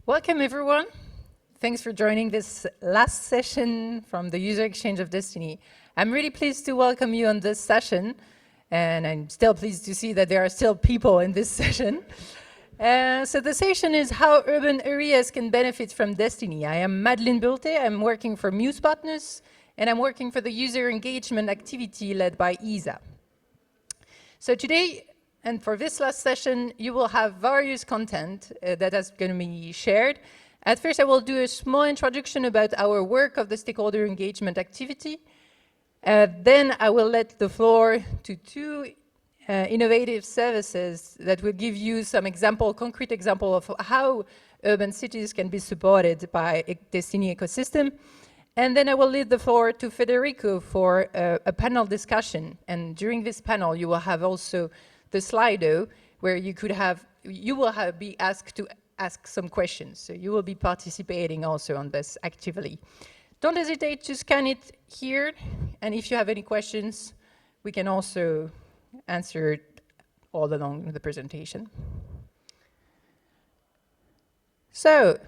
Welcome, everyone. Thanks for joining this last session from the user exchange of DestinE. I'm really pleased to welcome you on this session, and I'm still pleased to see that there are still people in this session. So the session is how urban areas can benefit from DestinE. I am Madeleine Bulté, I'm working for Muse Partners, and I'm working for the user engagement activity led by ESA. So today, and for this last session, you will have various content that is going to be shared. At first, I will do a small introduction about our work of the stakeholder engagement activity. Then I will let the floor to two innovative services that will give you some concrete example of how urban cities can be supported by a DestinE ecosystem. And then I will leave the floor to Federico for a panel discussion. And during this panel, you will have also the Slido, where you will be asked to ask some questions. So you will be participating also on this actively. Don't hesitate to scan it here. And if you have any questions, we can also answer it all along the presentation. So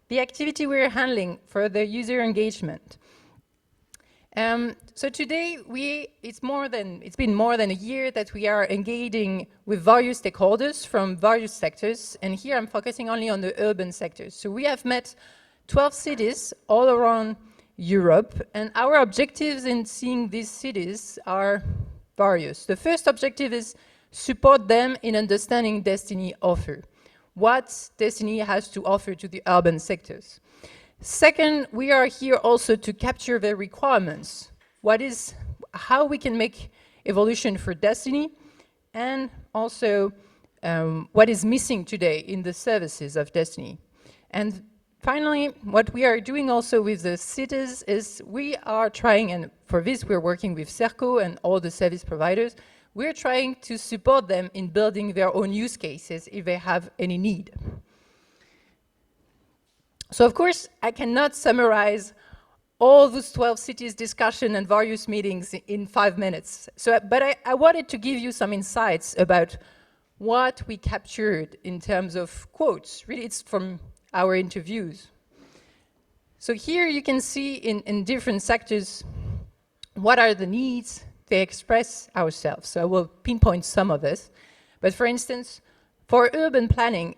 the activity we're handling for the user engagement. So today, it's been more than a year that we are engaging with various stakeholders from various sectors, and here I'm focusing only on the urban sectors. So we have met 12 cities all around Europe, and our objectives in seeing these cities are various. The first objective is support them in understanding DestinE offer, what DestinE has to offer to the urban sectors. Second, we are here also to capture their requirements. How we can make evolution for DestinE, and also what is missing today in the services of DestinE. And finally, what we are doing also with the cities is we are trying, and for this we're working with Serco and all the service providers, we're trying to support them in building their own use cases if they have any need. So of course, I cannot summarize all those 12 cities discussion and various meetings in 5 minutes. But I wanted to give you some insights about what we captured in terms of quotes. Really, it's from our interviews. So here you can see in different sectors, what are the needs they express ourselves. So I will pinpoint some of this. But for instance, for urban planning,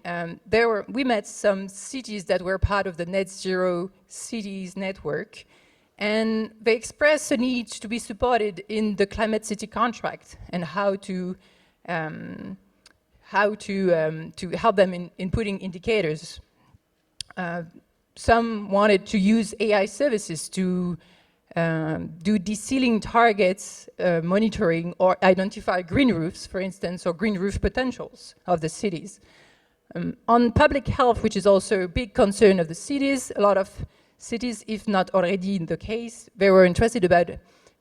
we met some cities that were part of the Net Zero Cities network, and they expressed a need to be supported in the Climate City contract and how to help them in putting indicators. Some wanted to use AI services to do de-ceiling targets, monitoring, or identify green roofs, for instance, or green roof potentials of the cities. On public health, which is also a big concern of the cities, a lot of cities, if not already in the case, they were interested about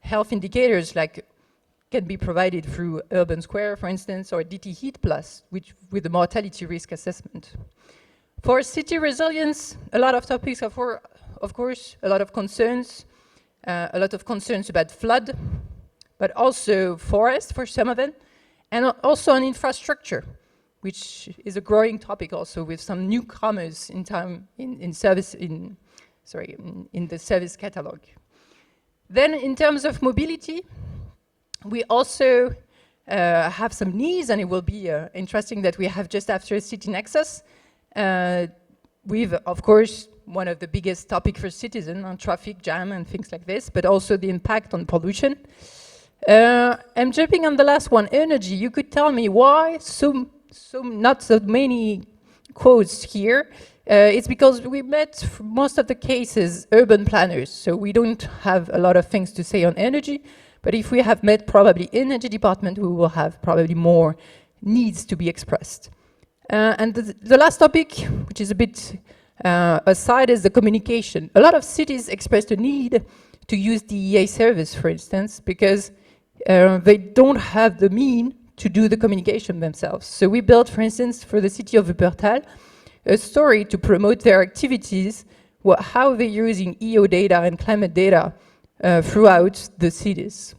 health indicators like can be provided through Urban Square, for instance, or DT Heat Plus, with the mortality risk assessment. For city resilience, a lot of topics are, of course, a lot of concerns. A lot of concerns about flood, but also forest for some of them, and also on infrastructure, which is a growing topic also with some newcomers in the service catalog. Then in terms of mobility, we also have some needs, and it will be interesting that we have just after City Nexus, with, of course, one of the biggest topics for citizens on traffic jam and things like this, but also the impact on pollution. I'm jumping on the last one, energy. You could tell me why not so many quotes here. It's because we met most of the cases urban planners, so we don't have a lot of things to say on energy, but if we have met probably energy department, we will have probably more needs to be expressed. And the last topic, which is a bit aside, is the communication. A lot of cities expressed a need to use the EA service, for instance, because they don't have the means to do the communication themselves. So we built, for instance, for the city of Wuppertal, a story to promote their activities, how they're using EO data and climate data throughout the cities.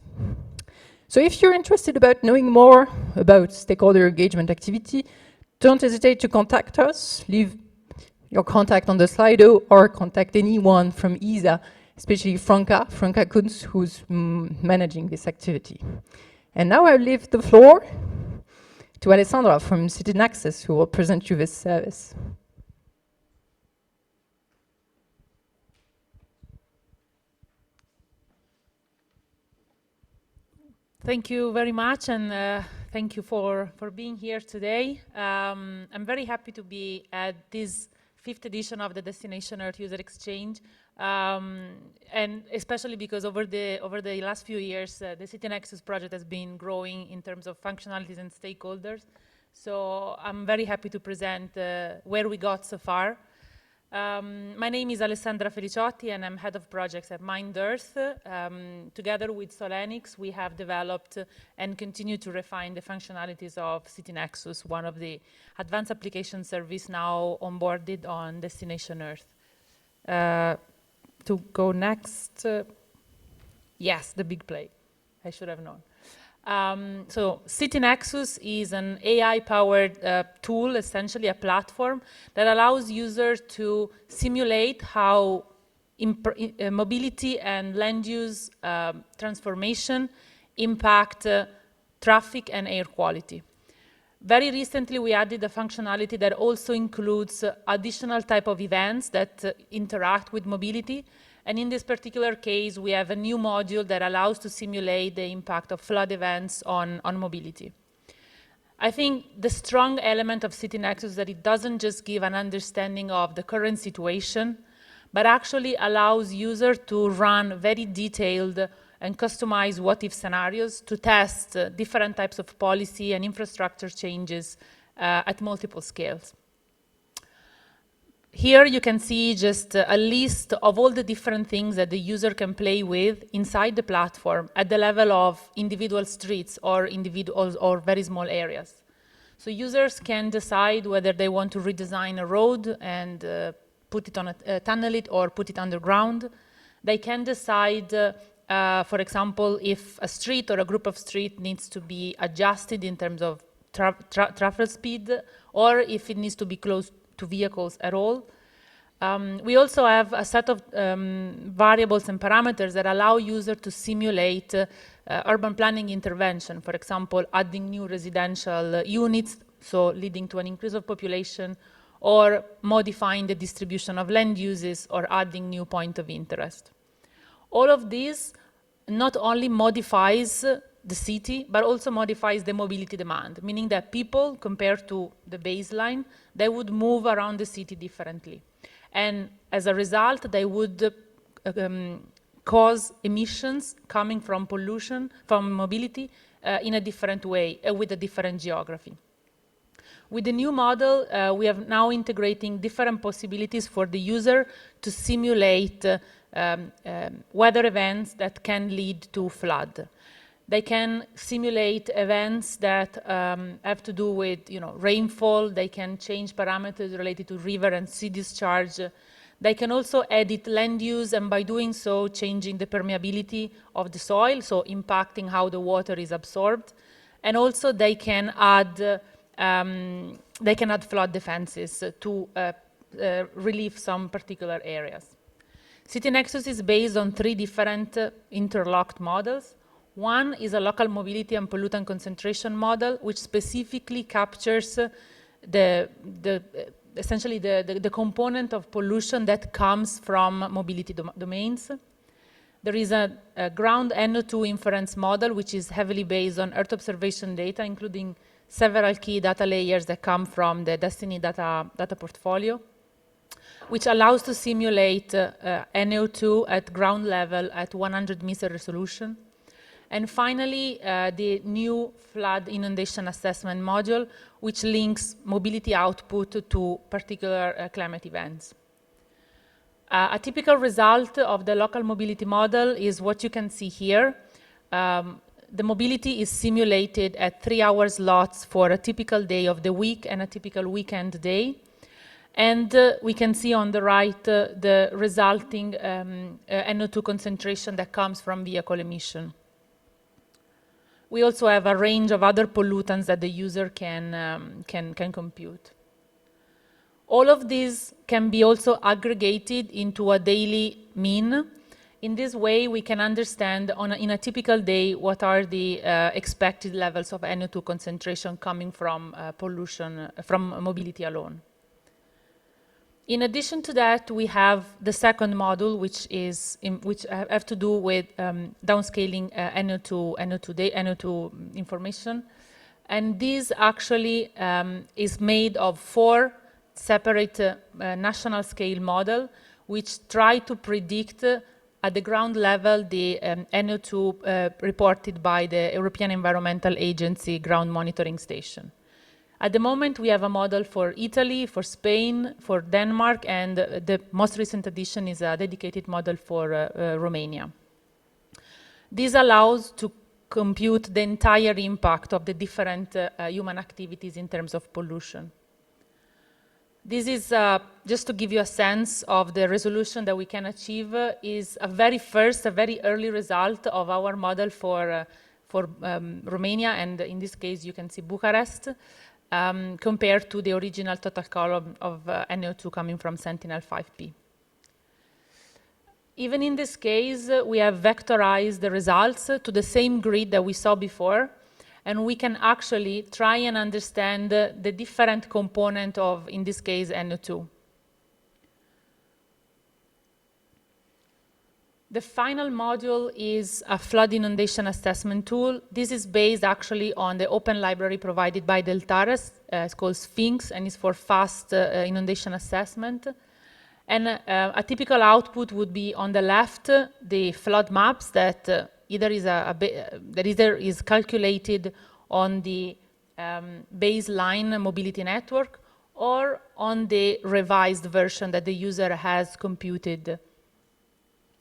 So if you're interested about knowing more about stakeholder engagement activity, don't hesitate to contact us, leave your contact on the Slido or contact anyone from ESA, especially Franca Kunz, who's managing this activity. And now I leave the floor to Alessandra from CityNexus, who will present you this service. Thank you very much, and thank you for being here today. I'm very happy to be at this 5th edition of the Destination Earth User Exchange, and especially because over the last few years, the CityNexus project has been growing in terms of functionalities and stakeholders. So I'm very happy to present where we got so far. My name is Alessandra Feliciotti, and I'm head of projects at MindEarth. Together with Solenix, we have developed and continue to refine the functionalities of CityNexus, one of the advanced application service now onboarded on Destination Earth. To go next, yes, the big play. I should have known. So CityNexus is an AI-powered tool, essentially a platform that allows users to simulate how mobility and land use transformation impact traffic and air quality. Very recently, we added a functionality that also includes additional type of events that interact with mobility. And in this particular case, we have a new module that allows to simulate the impact of flood events on mobility. I think the strong element of CityNexus is that it doesn't just give an understanding of the current situation, but actually allows users to run very detailed and customized what-if scenarios to test different types of policy and infrastructure changes at multiple scales. Here you can see just a list of all the different things that the user can play with inside the platform at the level of individual streets or individuals or very small areas. So users can decide whether they want to redesign a road and put it on tunnel it or put it underground. They can decide, for example, if a street or a group of streets needs to be adjusted in terms of traffic speed, or if it needs to be close to vehicles at all. We also have a set of variables and parameters that allow users to simulate urban planning intervention, for example, adding new residential units, so leading to an increase of population, or modifying the distribution of land uses, or adding new point of interest. All of this not only modifies the city, but also modifies the mobility demand, meaning that people, compared to the baseline, they would move around the city differently. And as a result, they would cause emissions coming from pollution, from mobility, in a different way, with a different geography. With the new model, we are now integrating different possibilities for the user to simulate weather events that can lead to flood. They can simulate events that have to do with rainfall. They can change parameters related to river and sea discharge. They can also edit land use, and by doing so, changing the permeability of the soil, so impacting how the water is absorbed. And also they can add flood defenses to relieve some particular areas. CityNexus is based on 3 different interlocked models. One is a local mobility and pollutant concentration model, which specifically captures essentially the component of pollution that comes from mobility domains. There is a ground NO2 inference model, which is heavily based on Earth observation data, including several key data layers that come from the DestinE data portfolio, which allows to simulate NO2 at ground level at 100-meter resolution. And finally, the new flood inundation assessment module, which links mobility output to particular climate events. A typical result of the local mobility model is what you can see here. The mobility is simulated at 3-hour slots for a typical day of the week and a typical weekend day. And we can see on the right the resulting NO2 concentration that comes from vehicle emission. We also have a range of other pollutants that the user can compute. All of these can be also aggregated into a daily mean. In this way, we can understand in a typical day what are the expected levels of NO2 concentration coming from pollution, from mobility alone. In addition to that, we have the second module, which have to do with downscaling NO2 information. And this actually is made of 4 separate national scale model, which try to predict at the ground level the NO2 reported by the European Environmental Agency ground monitoring station. At the moment, we have a model for Italy, for Spain, for Denmark, and the most recent addition is a dedicated model for Romania. This allows to compute the entire impact of the different human activities in terms of pollution. This is, just to give you a sense of the resolution that we can achieve, is a very early result of our model for Romania, and in this case you can see Bucharest, compared to the original total column of NO2 coming from Sentinel-5P. Even in this case, we have vectorized the results to the same grid that we saw before, and we can actually try and understand the different component of, in this case, NO2. The final module is a flood inundation assessment tool. This is based actually on the open library provided by Deltares. It's called Sphinx, and it's for fast inundation assessment. And a typical output would be on the left, the flood maps that either is calculated on the baseline mobility network or on the revised version that the user has computed.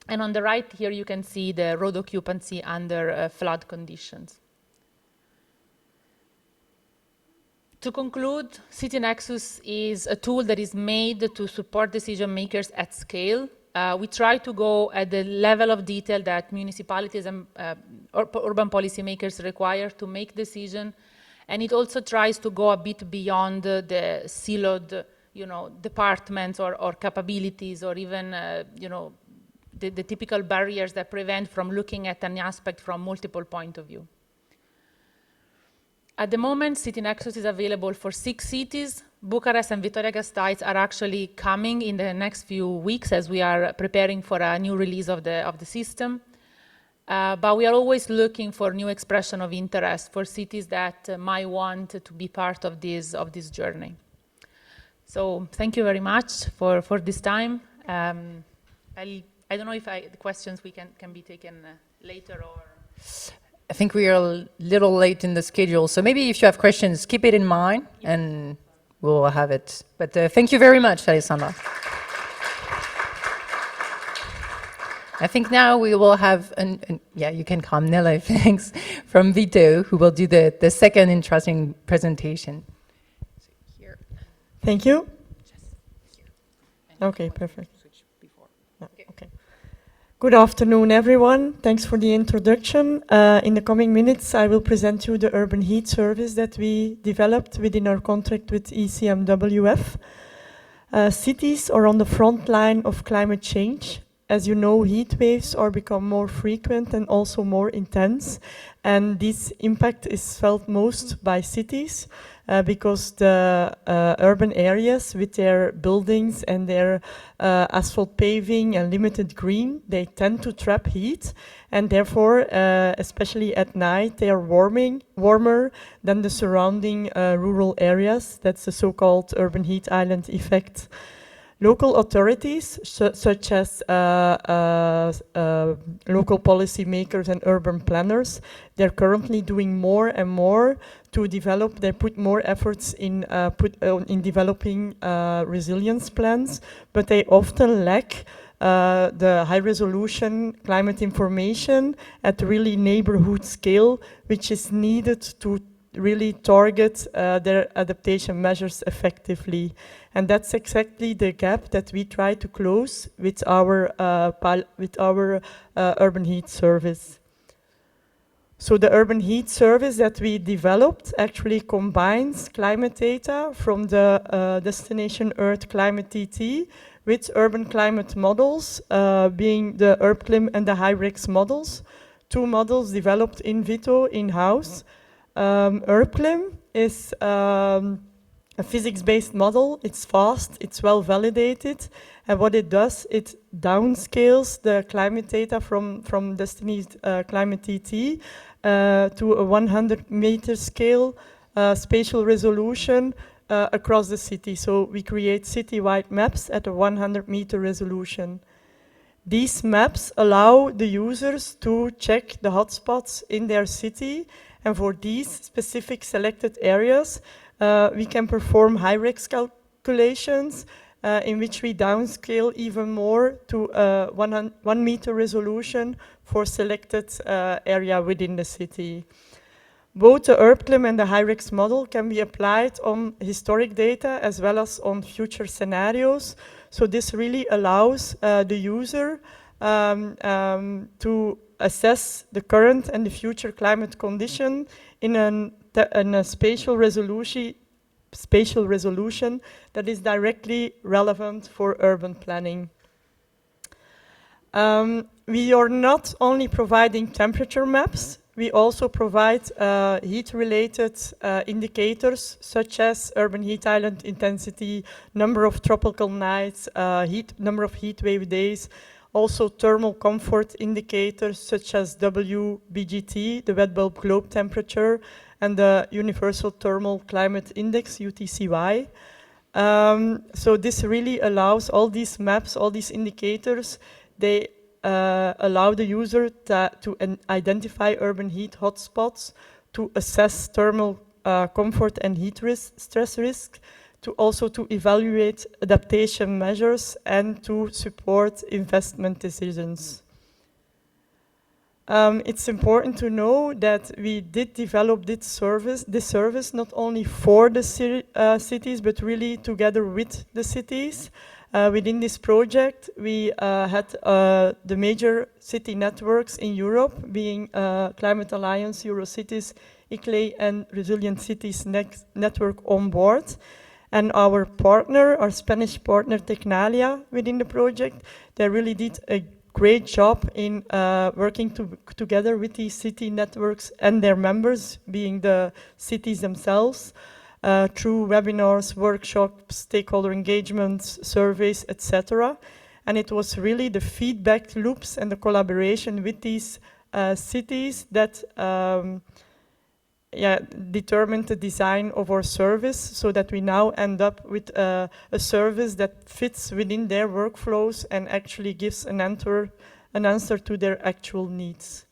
And on the right here, you can see the road occupancy under flood conditions. To conclude, CityNexus is a tool that is made to support decision makers at scale. We try to go at the level of detail that municipalities and urban policymakers require to make decisions, and it also tries to go a bit beyond the siloed, departments or capabilities, or even, the typical barriers that prevent from looking at an aspect from multiple points of view. At the moment, CityNexus is available for 6 cities. Bucharest and Vitoria-Gasteiz are actually coming in the next few weeks as we are preparing for a new release of the system. But we are always looking for new expression of interest for cities that might want to be part of this journey. So thank you very much for this time. I don't know if the questions can be taken later or... I think we are a little late in the schedule, so maybe if you have questions, keep it in mind, and we'll have it. But thank you very much, Alessandra. I think now we will have, yeah, you can come, Nella, thanks, from Vito, who will do the second interesting presentation. So here. Thank you. Just here. Okay, perfect. Switch before. Yeah, okay. Good afternoon, everyone. Thanks for the introduction. In the coming minutes, I will present you the urban heat service that we developed within our contract with ECMWF. Cities are on the front line of climate change. As you know, heat waves are become more frequent and also more intense. And this impact is felt most by cities because the urban areas with their buildings and their asphalt paving and limited green, they tend to trap heat. And therefore, especially at night, they are warmer than the surrounding rural areas. That's the so-called urban heat island effect. Local authorities, such as local policymakers and urban planners, they're currently doing more and more to develop. They put more efforts in developing resilience plans, but they often lack the high-resolution climate information at really neighborhood scale, which is needed to really target their adaptation measures effectively. And that's exactly the gap that we try to close with our urban heat service. So the urban heat service that we developed actually combines climate data from the Destination Earth Climate TT with urban climate models, being the URBClim and the HYREX models, two models developed in vitro in-house. URBClim is a physics-based model. It's fast, it's well validated, and what it does, it downscales the climate data from DestinE's Climate TT to a 100-meter scale spatial resolution across the city. So we create city-wide maps at a 100-meter resolution. These maps allow the users to check the hotspots in their city, and for these specific selected areas, we can perform HYREX calculations in which we downscale even more to 1 meter resolution for selected area within the city. Both the URBClim and the HYREX model can be applied on historic data as well as on future scenarios. So this really allows the user to assess the current and the future climate condition in a spatial resolution that is directly relevant for urban planning. We are not only providing temperature maps, we also provide heat-related indicators such as urban heat island intensity, number of tropical nights, number of heat wave days, also thermal comfort indicators such as WBGT, the wet bulb globe temperature, and the Universal Thermal Climate Index, UTCY. So this really allows all these maps, all these indicators, they allow the user to identify urban heat hotspots, to assess thermal comfort and heat stress risk, to also to evaluate adaptation measures and to support investment decisions. It's important to know that we did develop this service not only for the cities, but really together with the cities. Within this project, we had the major city networks in Europe, being Climate Alliance, Eurocities, ICLEI, and Resilient Cities network on board. And our partner, our Spanish partner, Tecnalia, within the project, they really did a great job in working together with these city networks and their members, being the cities themselves, through webinars, workshops, stakeholder engagements, surveys, etc. And it was really the feedback loops and the collaboration with these cities that determined the design of our service, so that we now end up with a service that fits within their workflows and actually gives an answer to their actual needs.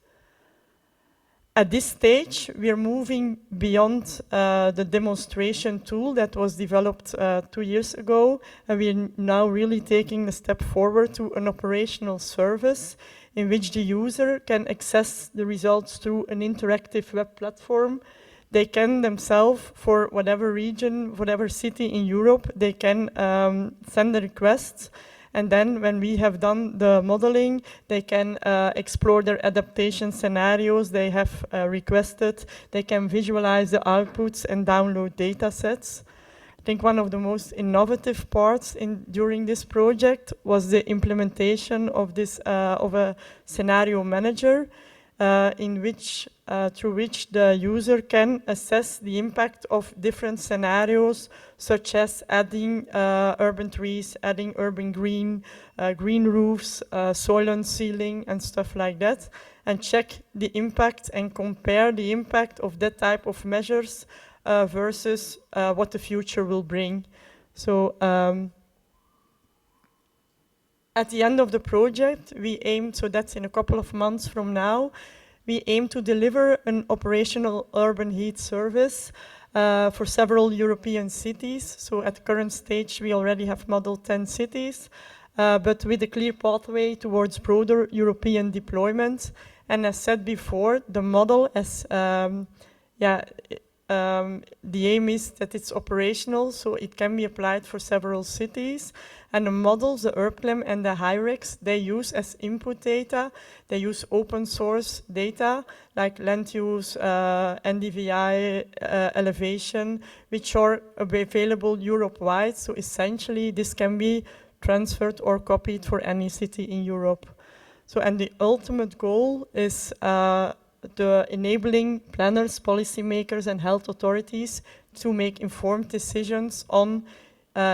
At this stage, we are moving beyond the demonstration tool that was developed 2 years ago, and we are now really taking a step forward to an operational service in which the user can access the results through an interactive web platform. They can themselves, for whatever region, whatever city in Europe, they can send a request. And then when we have done the modeling, they can explore their adaptation scenarios they have requested. They can visualize the outputs and download data sets. I think one of the most innovative parts during this project was the implementation of this of a scenario manager, through which the user can assess the impact of different scenarios, such as adding urban trees, adding urban green roofs, soil unsealing, and stuff like that, and check the impact and compare the impact of that type of measures versus what the future will bring. So at the end of the project, we aim, so that's in a couple of months from now, we aim to deliver an operational urban heat service for several European cities. So at the current stage, we already have modeled 10 cities, but with a clear pathway towards broader European deployment. And as said before, the model as the aim is that it's operational, so it can be applied for several cities. And the models, the URBCLEM and the HYREX, they use as input data, they use open source data, like land use, NDVI, elevation, which are available Europe-wide. So essentially, this can be transferred or copied for any city in Europe. So, and the ultimate goal is the enabling planners, policymakers, and health authorities to make informed decisions on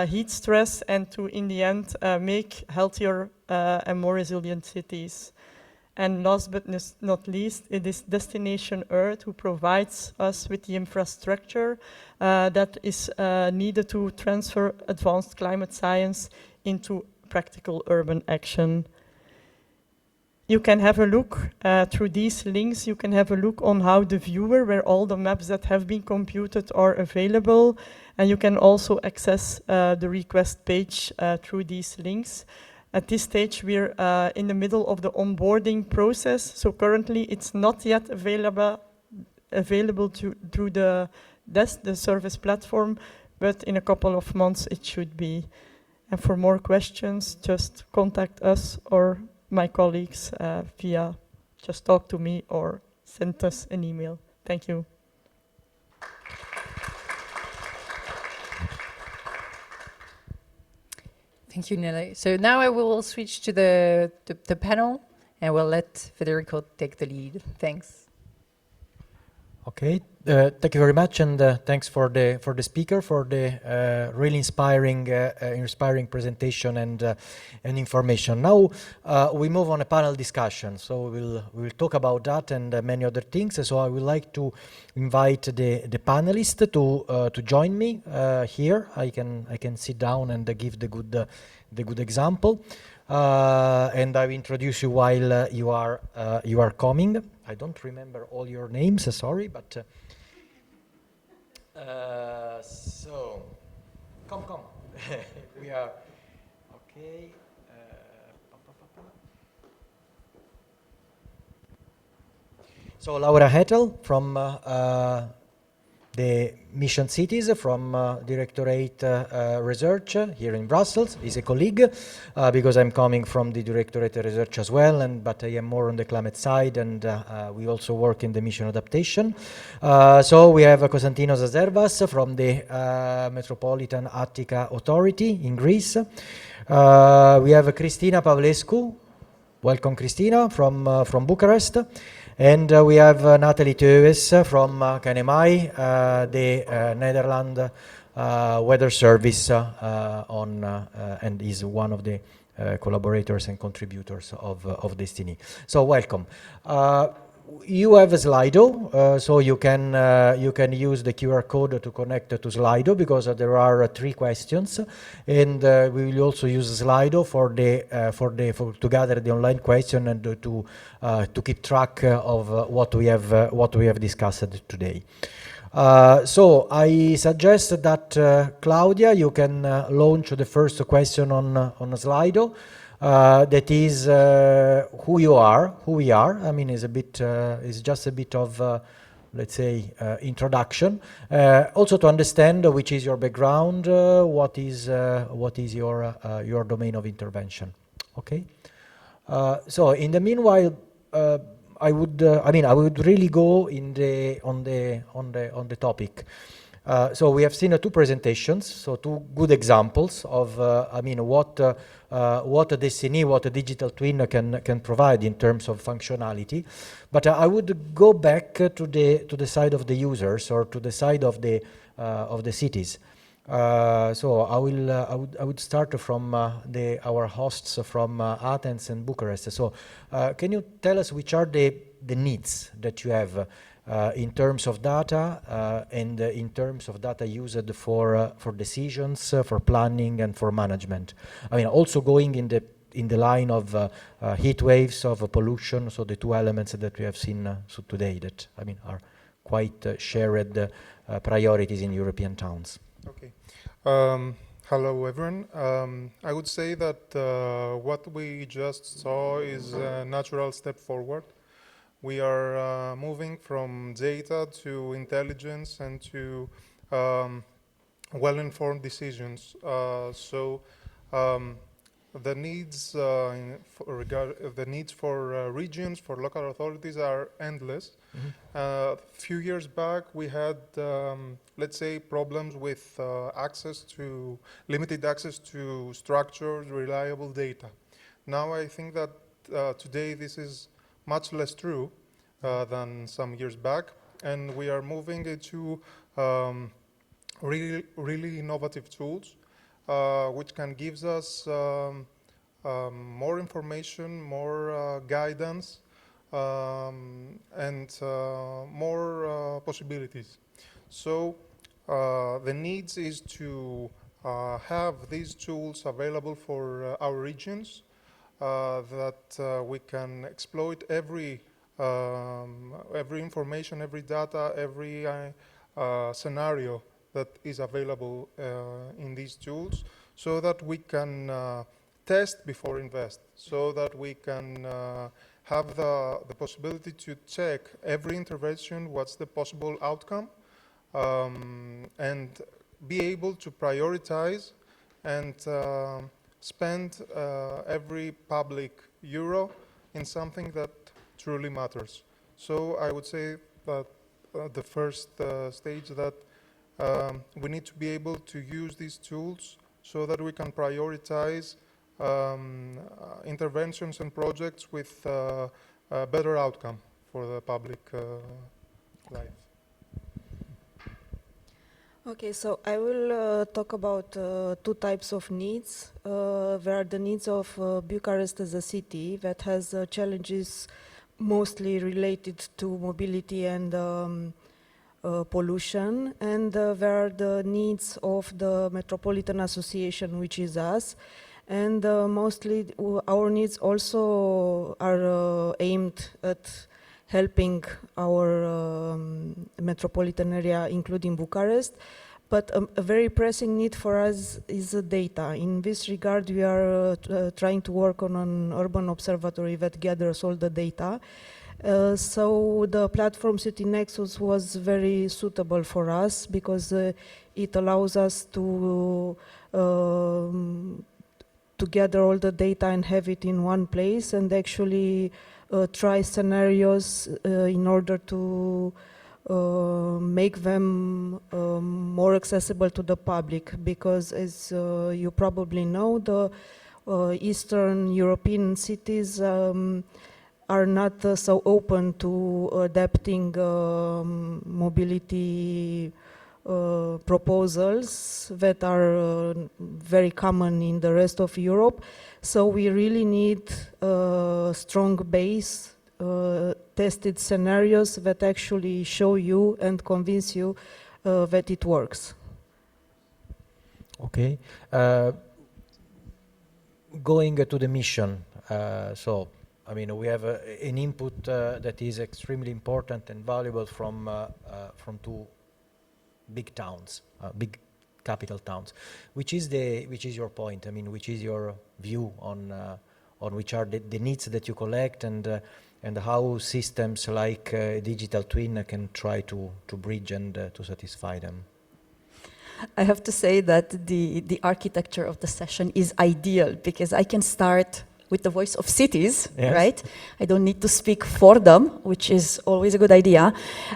heat stress and to, in the end, make healthier and more resilient cities. And last but not least, it is Destination Earth who provides us with the infrastructure that is needed to transfer advanced climate science into practical urban action. You can have a look through these links. You can have a look on how the viewer, where all the maps that have been computed are available. And you can also access the request page through these links. At this stage, we're in the middle of the onboarding process. So currently, it's not yet available through the service platform, but in a couple of months, it should be. And for more questions, just contact us or my colleagues via just talk to me or send us an email. Thank you. Thank you, Nelly. So now I will switch to the panel and we'll let Federico take the lead. Thanks. Okay, thank you very much, and thanks for the speaker for the really inspiring presentation and information. Now we move on a panel discussion. So we'll talk about that and many other things. So I would like to invite the panelists to join me here. I can sit down and give the good example. And I will introduce you while you are coming. I don't remember all your names, sorry, but so come. We are okay. So Laura Hettel from the Mission Cities from Directorate Research here in Brussels is a colleague because I'm coming from the Directorate Research as well, but I am more on the climate side, and we also work in the mission adaptation. So we have Konstantinos Zervas from the Metropolitan Attica Authority in Greece. We have Christina Pavlescu. Welcome, Christina, from Bucharest. And we have Nathalie Teuwes from KNMI, the Netherlands Weather Service, and is one of the collaborators and contributors of DestinE. So welcome. You have a Slido, so you can use the QR code to connect to Slido because there are 3 questions, and we will also use Slido to gather the online question and to keep track of what we have discussed today. So I suggest that Claudia, you can launch the first question on Slido. That is who we are. I mean, it's just a bit of, let's say, introduction. Also to understand which is your background, what is your domain of intervention. Okay. So in the meanwhile, I would really go on the topic. So we have seen 2 presentations, so 2 good examples of what a DestinE, what a digital twin can provide in terms of functionality. But I would go back to the side of the users or to the side of the cities. So I would start from our hosts from Athens and Bucharest. So can you tell us which are the needs that you have in terms of data and in terms of data used for decisions, for planning, and for management? I mean, also going in the line of heat waves, of pollution. So the 2 elements that we have seen today that are quite shared priorities in European towns. Okay. Hello, everyone. I would say that what we just saw is a natural step forward. We are moving from data to intelligence and to well-informed decisions. The needs the needs for regions, for local authorities are endless. A few years back, we had, let's say, problems with limited access to structured, reliable data. Now I think that today this is much less true than some years back, and we are moving into really innovative tools which can give us more information, more guidance, and more possibilities. So the needs is to have these tools available for our regions, that we can exploit every information, every data, every scenario that is available in these tools, so that we can test before invest, so that we can have the possibility to check every intervention, what's the possible outcome, and be able to prioritize and spend every public euro in something that truly matters. So I would say that the first stage that we need to be able to use these tools so that we can prioritize interventions and projects with a better outcome for the public life. Okay, so I will talk about two types of needs. There are the needs of Bucharest as a city that has challenges mostly related to mobility and pollution, and there are the needs of the Metropolitan Association, which is us, and mostly our needs also are aimed at helping our metropolitan area, including Bucharest. But a very pressing need for us is data. In this regard, we are trying to work on an urban observatory that gathers all the data. So the platform City Nexus was very suitable for us because it allows us to gather all the data and have it in one place, and actually try scenarios in order to make them more accessible to the public, because as you probably know, the Eastern European cities are not so open to adapting mobility proposals that are very common in the rest of Europe. So we really need a strong base, tested scenarios that actually show you and convince you that it works. Okay. Going to the mission. So, I mean, we have an input that is extremely important and valuable from two big towns, big capital towns. Which is your point? I mean, which is your view on which are the needs that you collect, and how systems like digital twin can try to bridge and to satisfy them? I have to say that the architecture of the session is ideal, because I can start with the voice of cities, yes, right? I don't need to speak for them, which is always a good idea.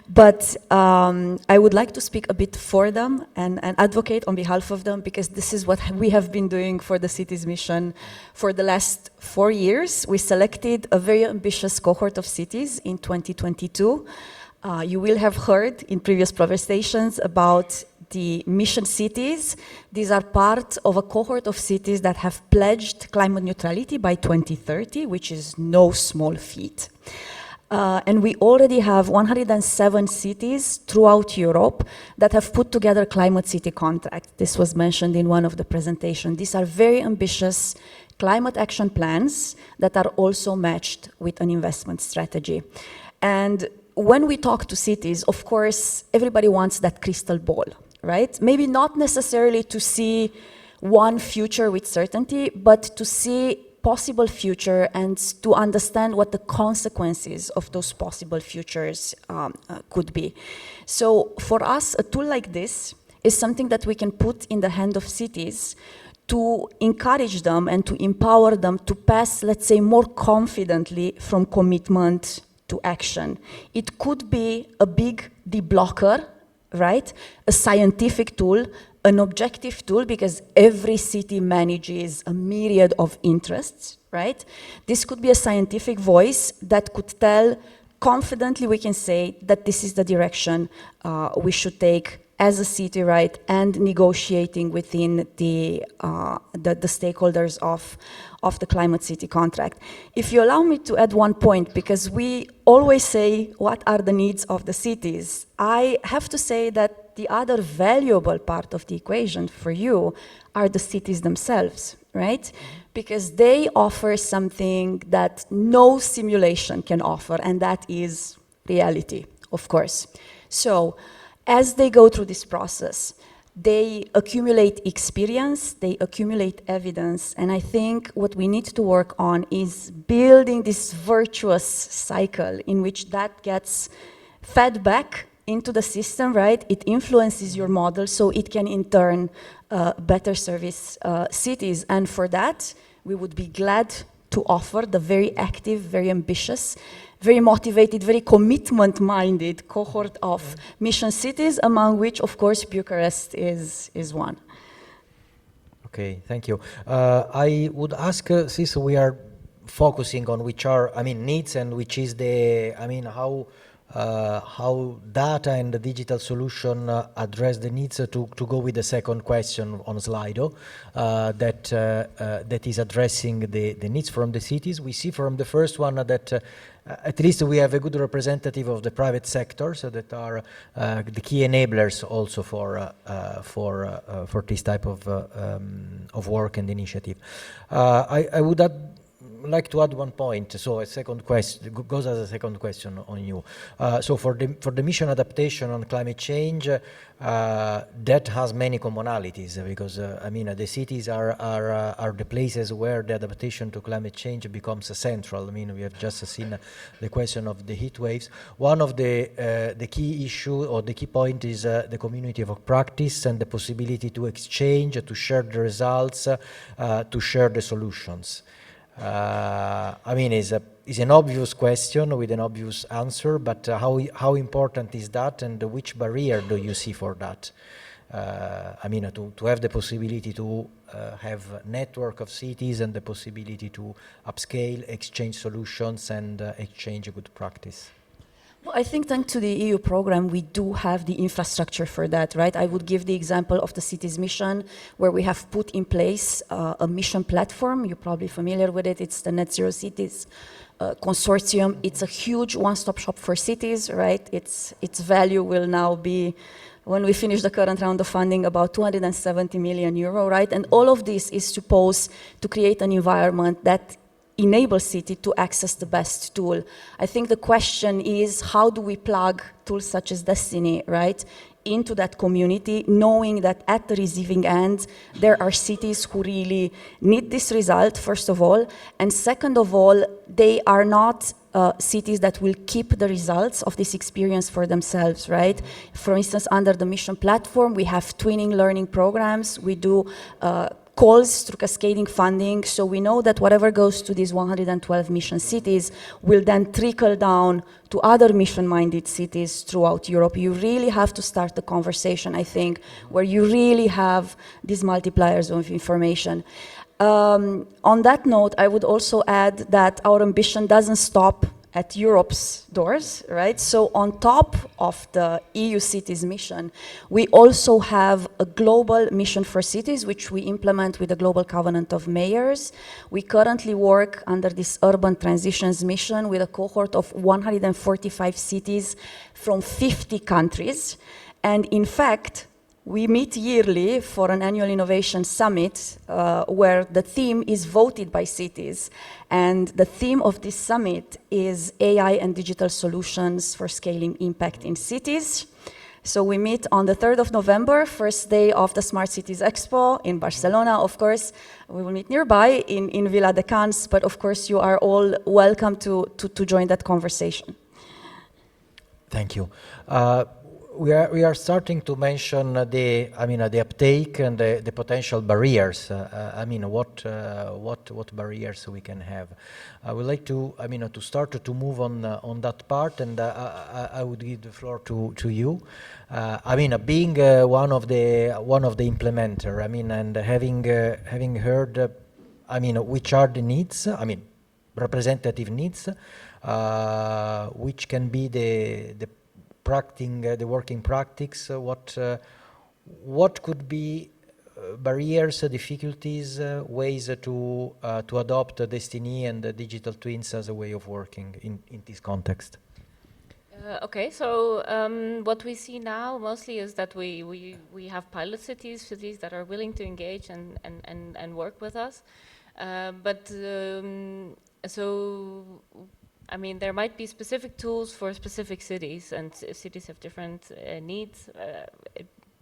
But I would like to speak a bit for them and advocate on behalf of them, because this is what we have been doing for the cities mission for the last 4 years. We selected a very ambitious cohort of cities in 2022. You will have heard in previous presentations about the mission cities. These are part of a cohort of cities that have pledged climate neutrality by 2030, which is no small feat. And we already have 107 cities throughout Europe that have put together climate city contract. This was mentioned in one of the presentations. These are very ambitious climate action plans that are also matched with an investment strategy. And when we talk to cities, of course, everybody wants that crystal ball, right? Maybe not necessarily to see one future with certainty, but to see possible future and to understand what the consequences of those possible futures could be. So for us, a tool like this is something that we can put in the hand of cities to encourage them and to empower them to pass, let's say, more confidently from commitment to action. It could be a big deblocker, right? A scientific tool, an objective tool, because every city manages a myriad of interests, right? This could be a scientific voice that could tell confidently, we can say that this is the direction we should take as a city, right, and negotiating within the stakeholders of the Climate City contract. If you allow me to add one point, because we always say, what are the needs of the cities? I have to say that the other valuable part of the equation for you are the cities themselves, right? Because they offer something that no simulation can offer, and that is reality, of course. So, as they go through this process, they accumulate experience, they accumulate evidence, and I think what we need to work on is building this virtuous cycle in which that gets fed back into the system, right? It influences your model, so it can in turn better service cities. And for that, we would be glad to offer the very active, very ambitious, very motivated, very commitment-minded cohort of mission cities, among which, of course, Bucharest is one. Okay, thank you. I would ask, since we are focusing on which are, needs and which is the, how data and the digital solution address the needs, to go with the second question on Slido, that is addressing the needs from the cities. We see from the first one that at least we have a good representative of the private sector, so that are the key enablers also for this type of work and initiative. I would like to add one point. So a second question goes as a second question on you. So for the mission adaptation on climate change, that has many commonalities, because the cities are the places where the adaptation to climate change becomes central. We have just seen the question of the heat waves. One of the key issue or the key point is the community of practice and the possibility to exchange, to share the results, to share the solutions. It's an obvious question with an obvious answer, but how important is that, and which barrier do you see for that? To have the possibility to have a network of cities and the possibility to upscale, exchange solutions, and exchange good practice. Well, I think thanks to the EU program, we do have the infrastructure for that, right? I would give the example of the Cities Mission, where we have put in place a mission platform. You're probably familiar with it. It's the Net Zero Cities Consortium. It's a huge one-stop shop for cities, right? Its value will now be, when we finish the current round of funding, about 270 million euro, right? And all of this is supposed to create an environment that enable city to access the best tool. I think the question is, how do we plug tools such as DestinE, right, into that community, knowing that at the receiving end, there are cities who really need this result, first of all, and second of all, they are not cities that will keep the results of this experience for themselves, right? For instance, under the mission platform, we have twinning learning programs. We do calls through cascading funding, so we know that whatever goes to these 112 mission cities will then trickle down to other mission-minded cities throughout Europe. You really have to start the conversation, I think, where you really have these multipliers of information. On that note, I would also add that our ambition doesn't stop at Europe's doors, right? So on top of the EU cities mission, we also have a global mission for cities, which we implement with the Global Covenant of Mayors. We currently work under this urban transitions mission with a cohort of 145 cities from 50 countries. And in fact, we meet yearly for an annual innovation summit where the theme is voted by cities. And the theme of this summit is AI and digital solutions for scaling impact in cities. So we meet on the 3rd of November, first day of the Smart Cities Expo in Barcelona, of course. We will meet nearby in Vila de Cans, but of course you are all welcome to join that conversation. Thank you. We are starting to mention the uptake and the potential barriers. What barriers we can have. I would like to to start to move on that part, and I would give the floor to you. Being one of the implementer. And having heard, which are the needs. Representative needs, which can be the working practice. What could be barriers, difficulties, ways to adopt DestinE and the digital twins as a way of working in this context? Okay, so what we see now mostly is that we have pilot cities that are willing to engage and work with us, there might be specific tools for specific cities, and cities have different needs.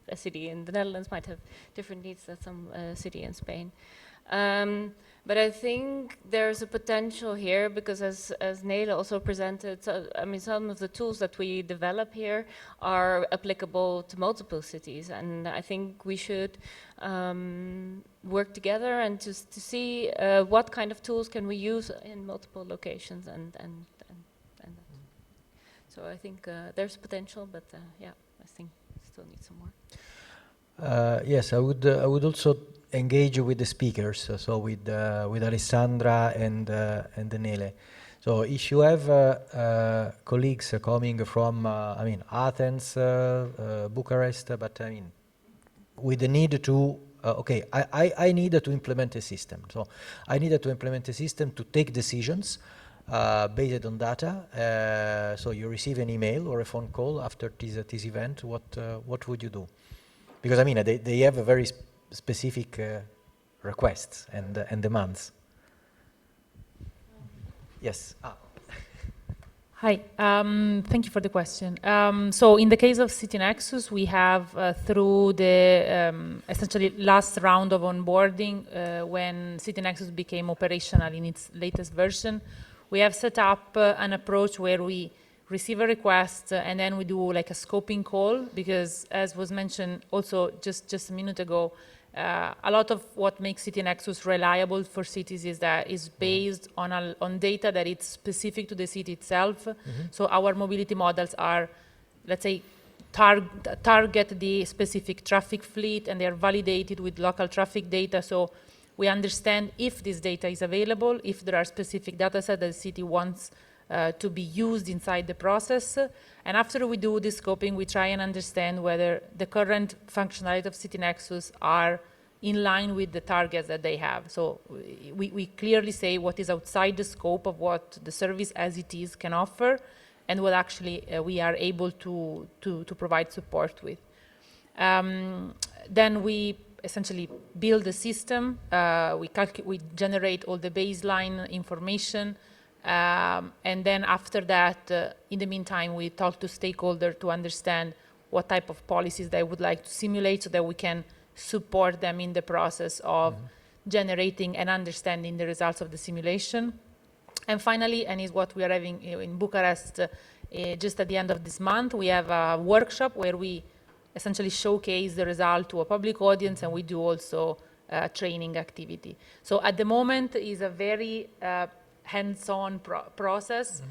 A city in the Netherlands might have different needs than some city in Spain. But I think there's a potential here because, as Nele also presented, some of the tools that we develop here are applicable to multiple cities, and I think we should work together and to see what kind of tools can we use in multiple locations, and so I think there's potential, but I think still need some more. Yes, I would also engage with the speakers, so with Alessandra and Nele. So if you have colleagues coming from Athens, Bucharest, but with the need to I needed to implement a system. So I needed to implement a system to take decisions based on data. So you receive an email or a phone call after this event. What would you do? Because they have a very specific requests and demands. Yes. Hi, thank you for the question. So in the case of City Nexus, we have through the essentially last round of onboarding, when City Nexus became operational in its latest version, we have set up an approach where we receive a request and then we do like a scoping call, because as was mentioned also just a minute ago, a lot of what makes City Nexus reliable for cities is that it's based on data that it's specific to the city itself. Mm-hmm. So our mobility models are, let's say, target the specific traffic fleet, and they are validated with local traffic data. So we understand if this data is available, if there are specific data sets that the city wants to be used inside the process. And after we do this scoping, we try and understand whether the current functionality of City Nexus are in line with the targets that they have. So we clearly say what is outside the scope of what the service as it is can offer, and what actually we are able to provide support with. Then we essentially build a system, we generate all the baseline information, and then after that, in the meantime, we talk to stakeholders to understand what type of policies they would like to simulate so that we can support them in the process of generating and understanding the results of the simulation. And finally, and is what we are having in Bucharest just at the end of this month, we have a workshop where we essentially showcase the result to a public audience, and we do also training activity. So at the moment is a very hands-on process,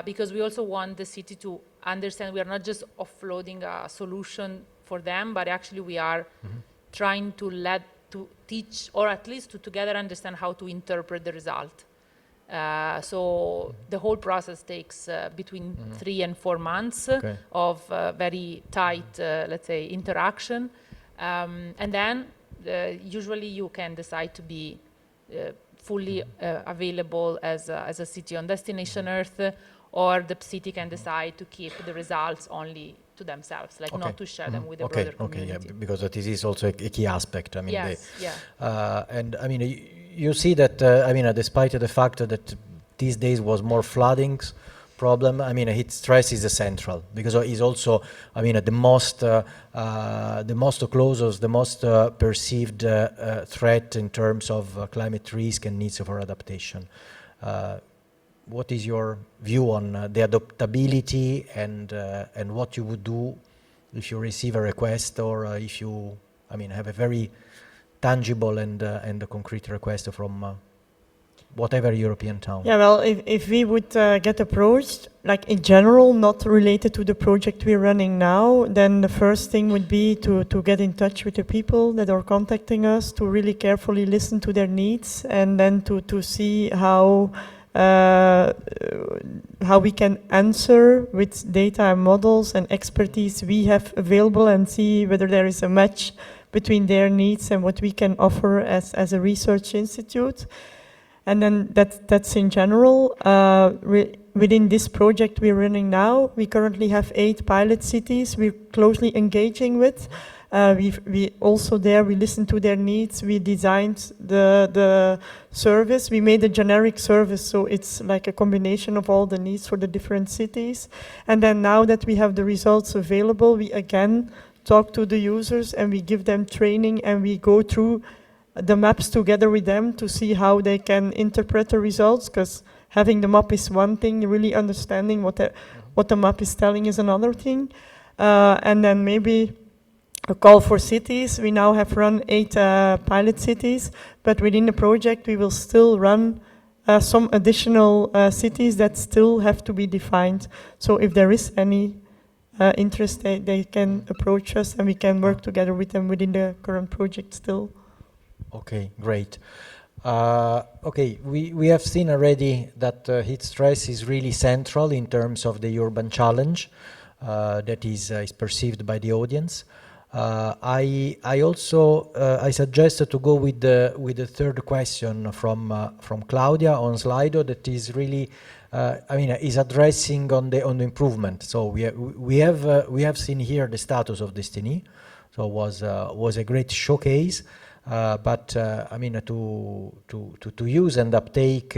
because we also want the city to understand we are not just offloading a solution for them, but actually we are trying to teach, or at least to together understand how to interpret the result. So the whole process takes between 3 and 4 months of very tight, let's say, interaction. And then usually you can decide to be fully available as a city on Destination Earth, or the city can decide to keep the results only to themselves, like not to share them with the broader community. Okay, because this is also a key aspect. Yes, and you see that, despite the fact that these days was more floodings, problem. I mean, heat stress is central because it's also, I mean, the most closest, the most perceived threat in terms of climate risk and needs for adaptation. What is your view on the adaptability and what you would do if you receive a request or if you, I mean, have a very tangible and a concrete request from whatever European town? Yeah, well, if we would get approached, like in general, not related to the project we're running now, then the first thing would be to get in touch with the people that are contacting us, to really carefully listen to their needs, and then to see how we can answer with data and models and expertise we have available and see whether there is a match between their needs and what we can offer as a research institute. And then that's in general. Within this project we're running now, we currently have 8 pilot cities we're closely engaging with. We also there, we listened to their needs, we designed the service, we made a generic service, so it's like a combination of all the needs for the different cities. And then now that we have the results available, we again talk to the users and we give them training and we go through the maps together with them to see how they can interpret the results, because having the map is one thing, really understanding what the map is telling is another thing. And then maybe a call for cities. We now have run 8 pilot cities, but within the project we will still run some additional cities that still have to be defined. So if there is any interest, they can approach us and we can work together with them within the current project still. Okay, great. Okay, we have seen already that heat stress is really central in terms of the urban challenge that is perceived by the audience. I also I suggest to go with the third question from Claudia on Slido that is really I mean is addressing on the improvement. So we have seen here the status of DestinE. So was a great showcase. But I mean to use and uptake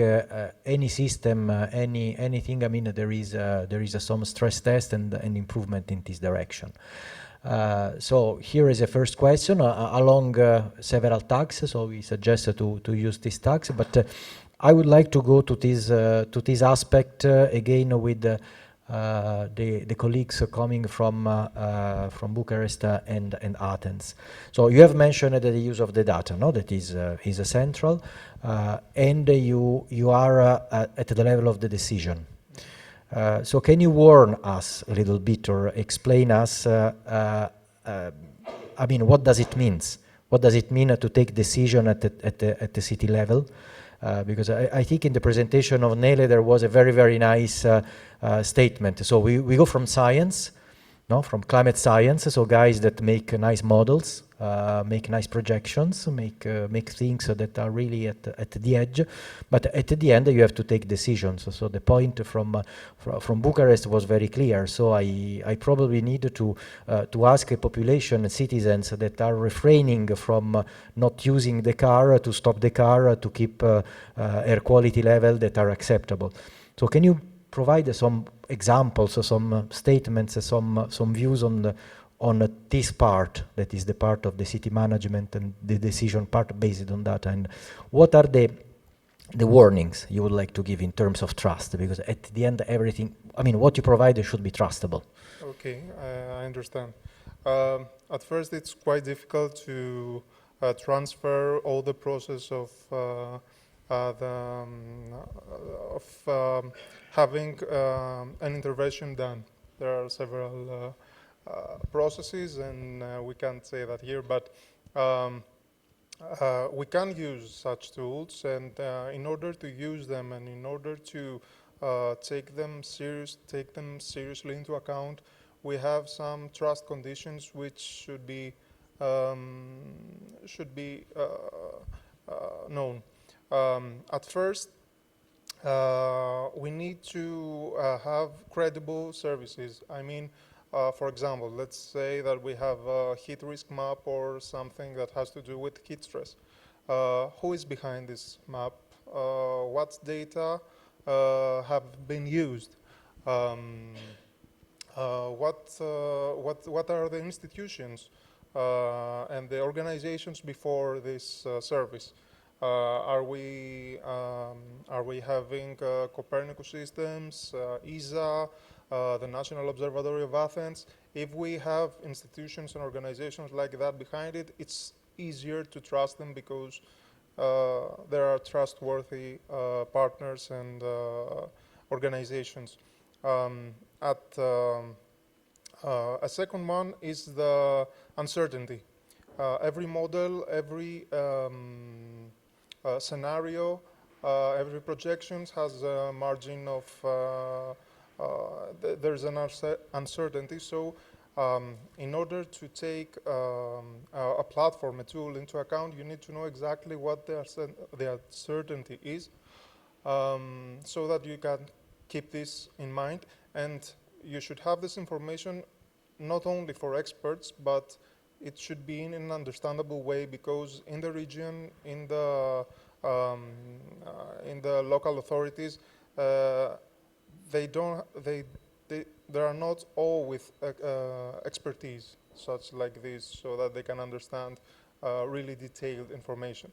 any system, anything. I mean there is some stress test and improvement in this direction. So here is a first question along several tags. So we suggest to use these tags, but I would like to go to this aspect again with the colleagues coming from Bucharest and Athens. So you have mentioned the use of the data, no? That is central, and you are at the level of the decision. So can you warn us a little bit or explain us, I mean, what does it mean? What does it mean to take decision at the city level? Because I think in the presentation of Nele there was a very, very nice statement. So we go from science, no, from climate science, so guys that make nice models, make nice projections, make things that are really at the edge, but at the end you have to take decisions. So the point from Bucharest was very clear. So I probably need to ask a population, citizens that are refraining from not using the car, to stop the car, to keep air quality level that are acceptable. So can you provide some examples, some statements, some views on this part, that is the part of the city management and the decision part based on that, and what are the warnings you would like to give in terms of trust? Because at the end, everything, I mean, what you provide should be trustable. Okay, I understand. At first, it's quite difficult to transfer all the process of having an intervention done. There are several processes, and we can't say that here, but we can use such tools, and in order to use them and in order to take them seriously into account, we have some trust conditions which should be known. At first, we need to have credible services. I mean, for example, let's say that we have a heat risk map or something that has to do with heat stress. Who is behind this map? What data have been used? Um, what are the institutions and the organizations before this service? Are we having Copernicus systems, ESA, the National Observatory of Athens? If we have institutions and organizations like that behind it, it's easier to trust them because there are trustworthy partners and organizations. A second one is the uncertainty. Every model, every scenario, every projection has a margin of, there's an uncertainty. So in order to take a platform, a tool into account, you need to know exactly what the uncertainty is, so that you can keep this in mind. And you should have this information not only for experts, but it should be in an understandable way, because in the region, in the local authorities, they are not all with expertise such like this, so that they can understand really detailed information.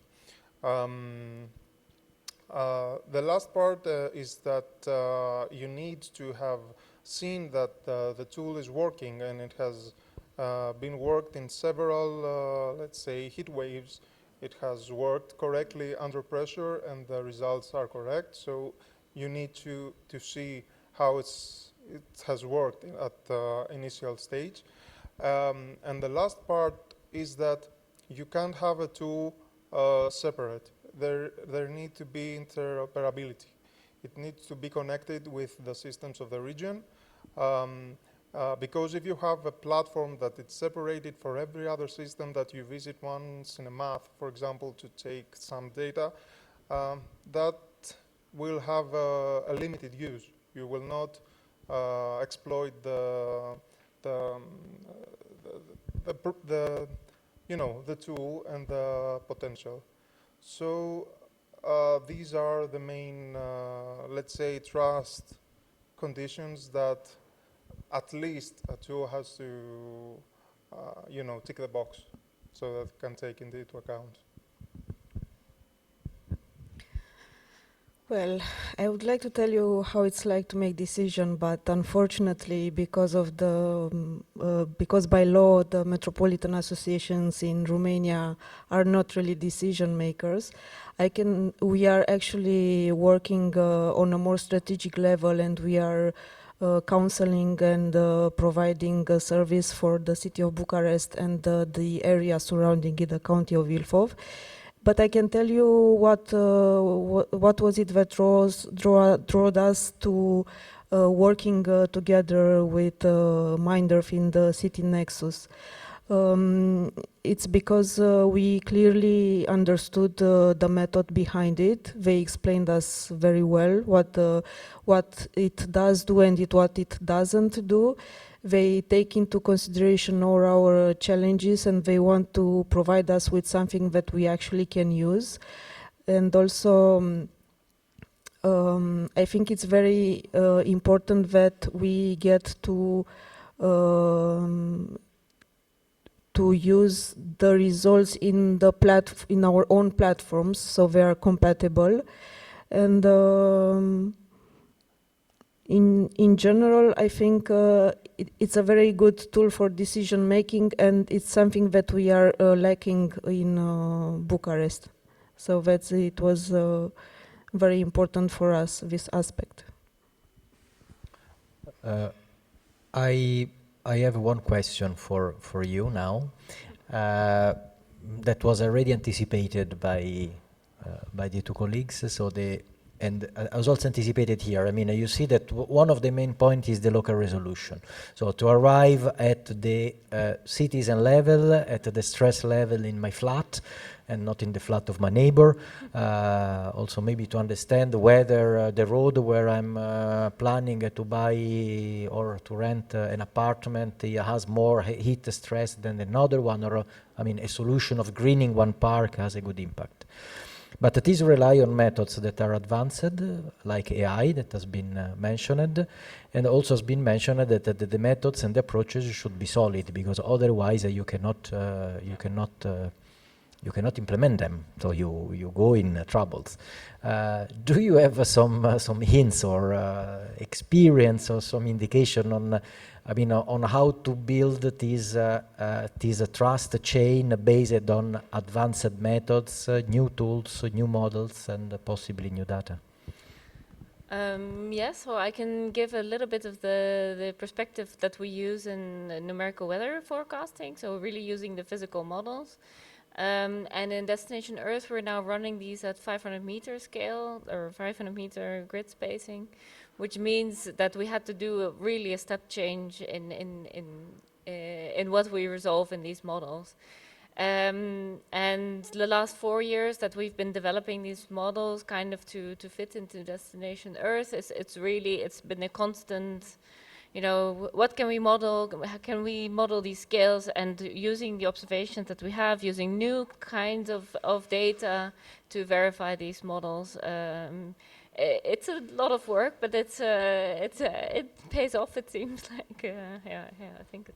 The last part is that you need to have seen that the tool is working, and it has been worked in several, let's say, heat waves. It has worked correctly under pressure, and the results are correct. So you need to see how it has worked at the initial stage. And the last part is that you can't have a tool separate. There need to be interoperability. It needs to be connected with the systems of the region, because if you have a platform that it's separated for every other system that you visit once in a month, for example, to take some data, that will have a limited use. You will not exploit the tool and the potential. So these are the main, let's say, trust conditions that at least a tool has to, tick the box, so that it can take into account. Well, I would like to tell you how it's like to make decision, but unfortunately, because by law the metropolitan associations in Romania are not really decision makers, we are actually working on a more strategic level, and we are counseling and providing a service for the city of Bucharest and the area surrounding it, the county of Ilfov. But I can tell you what was it that drove us to working together with Minderf in the City Nexus. It's because we clearly understood the method behind it. They explained us very well what it does do and what it doesn't do. They take into consideration all our challenges, and they want to provide us with something that we actually can use. And also, I think it's very important that we get to use the results in our own platforms, so they are compatible. And in general, I think it's a very good tool for decision making, and it's something that we are lacking in Bucharest. So it was very important for us, this aspect. I have one question for you now, that was already anticipated by the two colleagues. And I was also anticipated here. I mean, you see that one of the main points is the local resolution. So to arrive at the citizen level, at the stress level in my flat, and not in the flat of my neighbor. Also maybe to understand whether the road where I'm planning to buy or to rent an apartment has more heat stress than another one, or I mean, a solution of greening one park has a good impact. But these rely on methods that are advanced, like AI, that has been mentioned, and also has been mentioned that the methods and the approaches should be solid, because otherwise you cannot implement them, so you go in troubles. Do you have some hints or experience or some indication on, on how to build this trust chain based on advanced methods, new tools, new models, and possibly new data? Yes, so I can give a little bit of the perspective that we use in numerical weather forecasting, so really using the physical models. And in Destination Earth, we're now running these at 500 meter scale or 500 meter grid spacing, which means that we had to do really a step change in what we resolve in these models. And the last 4 years that we've been developing these models kind of to fit into Destination Earth, it's been a constant, what can we model? How can we model these scales, and using the observations that we have, using new kinds of data to verify these models. It's a lot of work, but it pays off, it seems like. I think.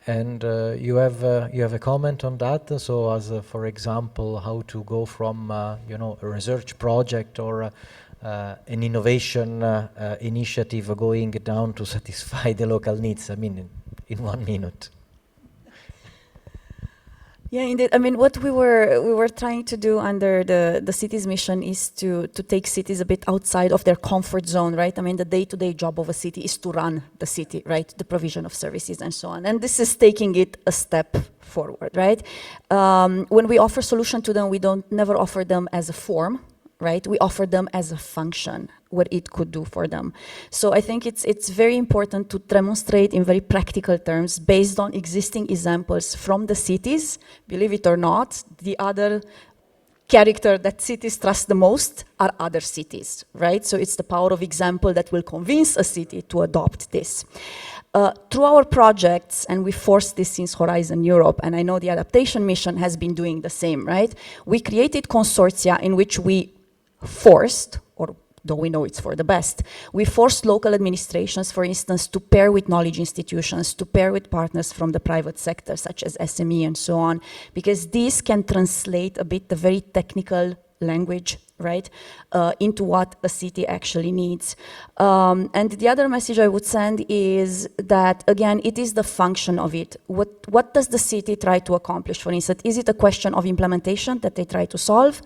And you have a comment on that? So, as for example, how to go from a research project or an innovation initiative going down to satisfy the local needs? In 1 minute. Yeah, indeed. What we were trying to do under the city's mission is to take cities a bit outside of their comfort zone, right? The day-to-day job of a city is to run the city, right? The provision of services and so on. And this is taking it a step forward, right? When we offer solution to them, we never offer them as a form, right? We offer them as a function, what it could do for them. So I think it's very important to demonstrate in very practical terms based on existing examples from the cities. Believe it or not, the other character that cities trust the most are other cities, right? So it's the power of example that will convince a city to adopt this. Through our projects, and we forced this since Horizon Europe, and I know the adaptation mission has been doing the same, right? We created consortia in which we forced, or though we know it's for the best, we forced local administrations, for instance, to pair with knowledge institutions, to pair with partners from the private sector, such as SME and so on, because these can translate a bit the very technical language, right, into what a city actually needs. And the other message I would send is that, again, it is the function of it. What does the city try to accomplish, for instance? Is it a question of implementation that they try to solve?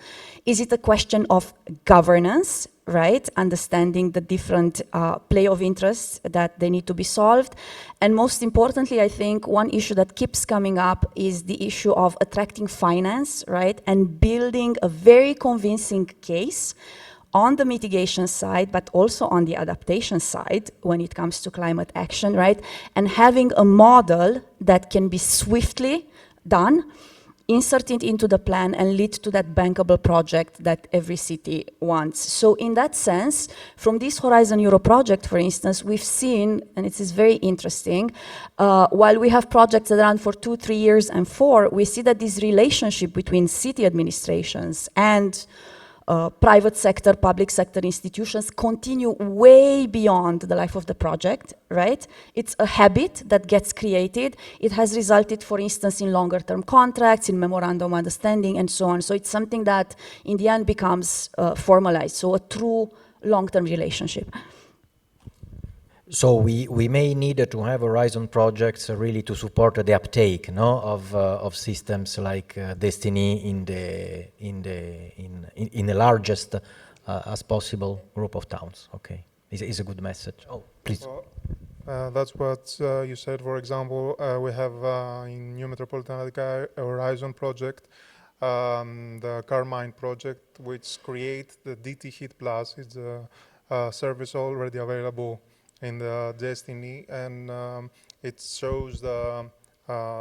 Is it a question of governance, right? Understanding the different play of interests that they need to be solved. And most importantly, I think one issue that keeps coming up is the issue of attracting finance, right? And building a very convincing case on the mitigation side, but also on the adaptation side when it comes to climate action, right? And having a model that can be swiftly done, inserted into the plan, and lead to that bankable project that every city wants. So in that sense, from this Horizon Euro project, for instance, we've seen, and it is very interesting, while we have projects that run for 2, 3 years and 4, we see that this relationship between city administrations and private sector, public sector institutions continue way beyond the life of the project, right? It's a habit that gets created. It has resulted, for instance, in longer term contracts, in memorandum of understanding, and so on. So it's something that in the end becomes formalized, so a true long-term relationship. So we may need to have Horizon projects really to support the uptake, of systems like DestinE in the largest as possible group of towns. Okay, is a good message. Oh, please. That's what you said. For example, we have in New Metropolitan Horizon project, the Carmine project, which creates the DT Heat Plus. It's a service already available in the DestinE, and it shows the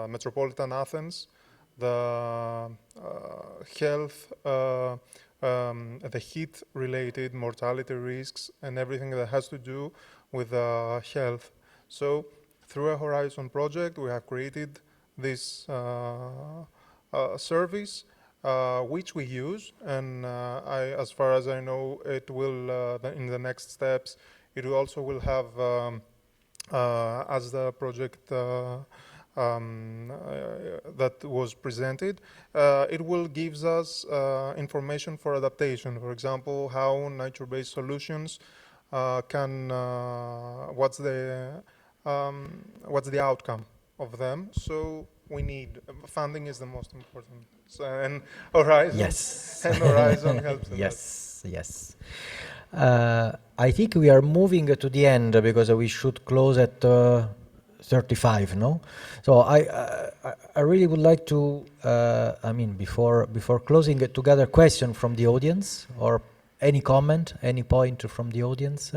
metropolitan Athens, the health, the heat-related mortality risks, and everything that has to do with health. So, through a Horizon project, we have created this service which we use, and as far as I know, it will in the next steps. It also will have, as the project that was presented, it will gives us information for adaptation. For example, how nature-based solutions can what's the outcome of them. So we need funding is the most important, and Horizon. Yes. And Horizon helps. Yes, yes. I think we are moving to the end because we should close at 35, no? So I really would like to, I mean, before closing, to gather question from the audience, or any comment, any point from the audience,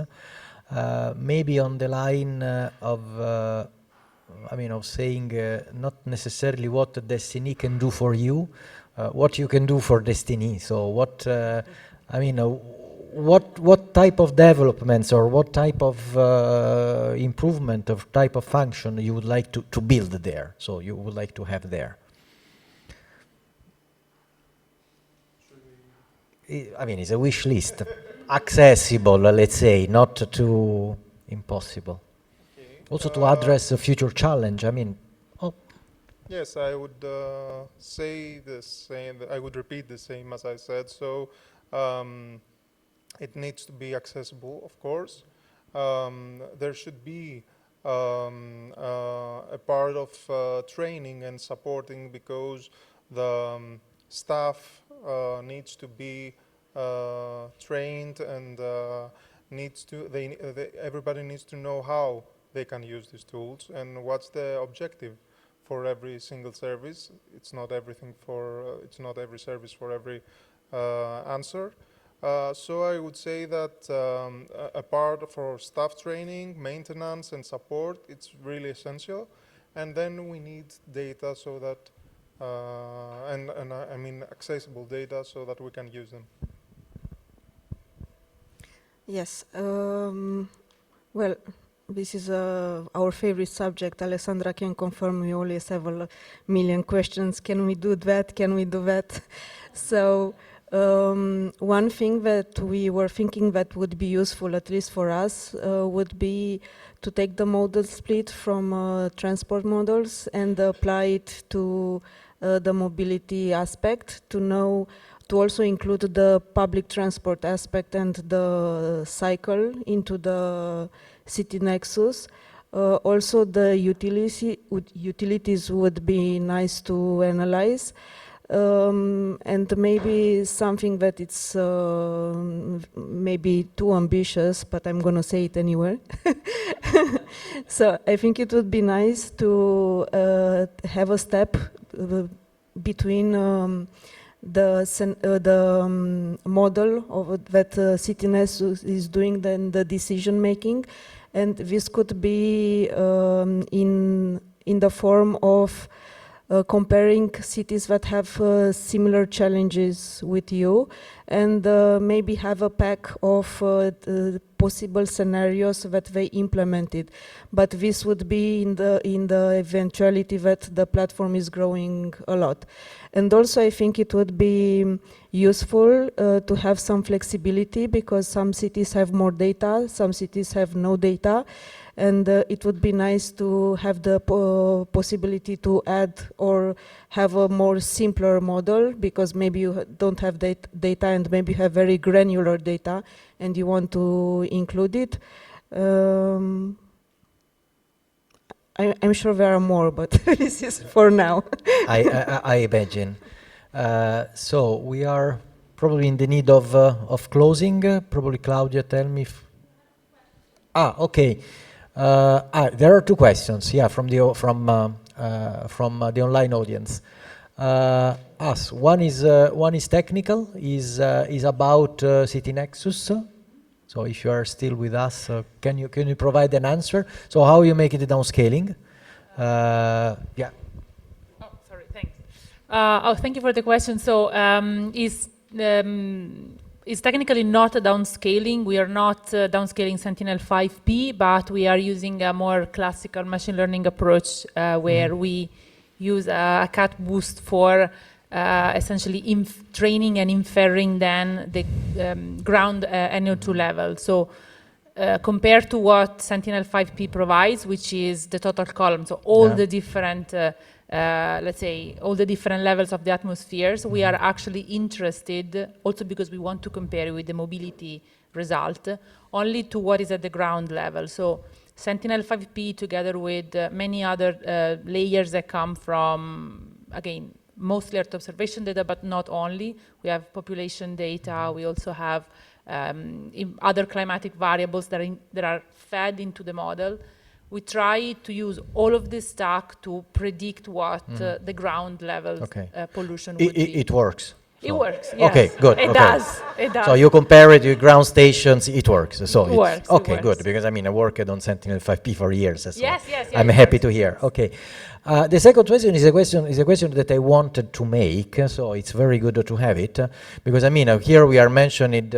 maybe on the line of, I mean, of saying not necessarily what DestinE can do for you, what you can do for DestinE. So what, I mean, what type of developments or what type of improvement of type of function you would like to build there, so you would like to have there? I mean, it's a wish list. Accessible, let's say, not too impossible. Okay. Also to address a future challenge, I mean. Yes, I would say the same, I would repeat the same as I said. So it needs to be accessible, of course. There should be a part of training and supporting, because the staff needs to be trained, and everybody needs to know how they can use these tools and what's the objective for every single service. It's not everything for, it's not every service for every answer. So I would say that a part for staff training, maintenance, and support, it's really essential. And then we need data so that, I mean accessible data so that we can use them. Yes. Well, this is our favorite subject. Alessandra can confirm we always have a million questions. Can we do that? Can we do that? So one thing that we were thinking that would be useful, at least for us, would be to take the model split from transport models and apply it to the mobility aspect, to also include the public transport aspect and the cycle into the city nexus. Also, the utilities would be nice to analyze. And maybe something that it's maybe too ambitious, but I'm going to say it anyway. So I think it would be nice to have a step between the model of that CityNet is doing, then the decision making, and this could be in the form of comparing cities that have similar challenges with you, and maybe have a pack of possible scenarios that they implemented. But this would be in the eventuality that the platform is growing a lot. And also I think it would be useful to have some flexibility, because some cities have more data, some cities have no data. And it would be nice to have the possibility to add or have a more simpler model, because maybe you don't have data and maybe have very granular data and you want to include it. I'm sure there are more, but this is for now. I imagine. So we are probably in the need of closing. Probably Claudia, tell me if... okay. There are two questions, yeah, from the online audience. One is technical, is about City Nexus. So if you are still with us, can you provide an answer? So how you make it downscaling? Yeah. Oh, sorry, thanks. Thank you for the question. So it's technically not a downscaling. We are not downscaling Sentinel-5P, but we are using a more classical machine learning approach where we use a cat boost for essentially training and inferring then the ground NO2 level. So compared to what Sentinel-5P provides, which is the total column, so all the different, let's say, all the different levels of the atmospheres, we are actually interested, also because we want to compare with the mobility result, only to what is at the ground level. So Sentinel-5P, together with many other layers that come from, again, mostly Earth observation data, but not only. We have population data. We also have other climatic variables that are fed into the model. We try to use all of this stack to predict what the ground level pollution would be. It works. It works, yes. Okay, good. It does. It does. So you compare it with ground stations, it works. So It works. Okay, It good. works. Because I mean, I worked on Sentinel-5P for years. So Yes. I'm happy to hear. Okay. The second question is a question that I wanted to make. So it's very good to have it because I mean, here we are mentioning,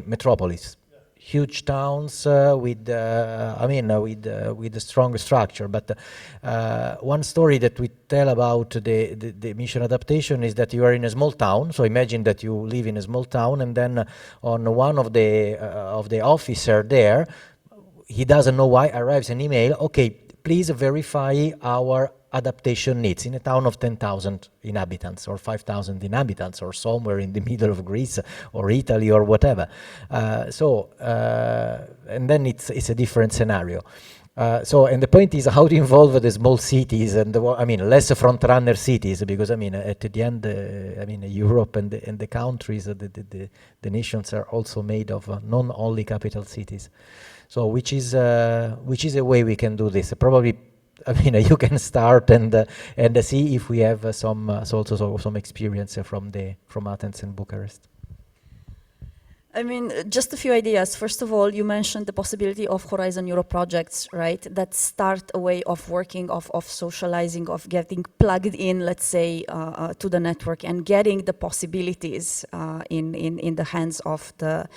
metropolis. Huge towns with a strong structure. But one story that we tell about the mission adaptation is that you are in a small town. So imagine that you live in a small town, and then on one of the officer there, he doesn't know why, arrives an email. Okay, please verify our adaptation needs in a town of 10,000 inhabitants or 5,000 inhabitants or somewhere in the middle of Greece or Italy or whatever. And then it's a different scenario. And the point is how to involve the small cities and less front-runner cities, because at the end, Europe and the countries, the nations are also made of not only capital cities. So which is a way we can do this. Probably, you can start and see if we have some experience from Athens and Bucharest. Just a few ideas. First of all, you mentioned the possibility of Horizon Europe projects, right? That start a way of working, of socializing, of getting plugged in, let's say, to the network and getting the possibilities in the hands of the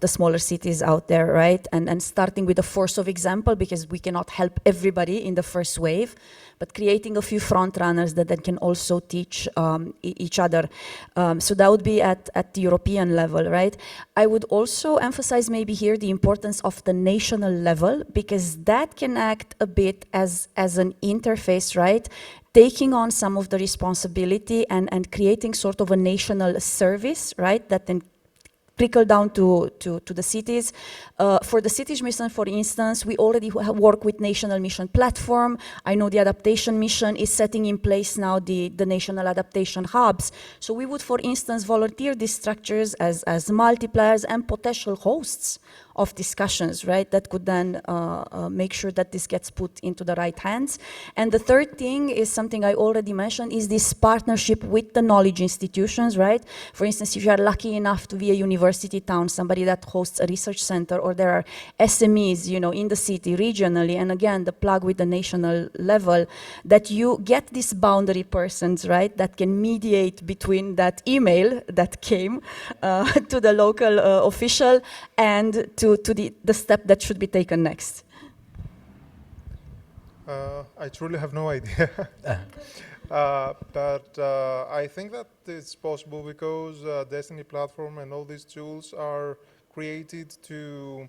smaller cities out there, right? And starting with a force of example, because we cannot help everybody in the first wave, but creating a few front runners that then can also teach each other. So that would be at the European level, right? I would also emphasize maybe here the importance of the national level, because that can act a bit as an interface, right? Taking on some of the responsibility and creating sort of a national service, right? That then trickle down to the cities. For the cities mission, for instance, we already work with National Mission Platform. I know the adaptation mission is setting in place now the national adaptation hubs. So we would, for instance, volunteer these structures as multipliers and potential hosts of discussions, right? That could then make sure that this gets put into the right hands. And the third thing is something I already mentioned, is this partnership with the knowledge institutions, right? For instance, if you are lucky enough to be a university town, somebody that hosts a research center, or there are SMEs, in the city, regionally, and again, the plug with the national level, that you get these boundary persons, right? That can mediate between that email that came to the local official and to the step that should be taken next. I truly have no idea. But I think that it's possible because DestinE platform and all these tools are created to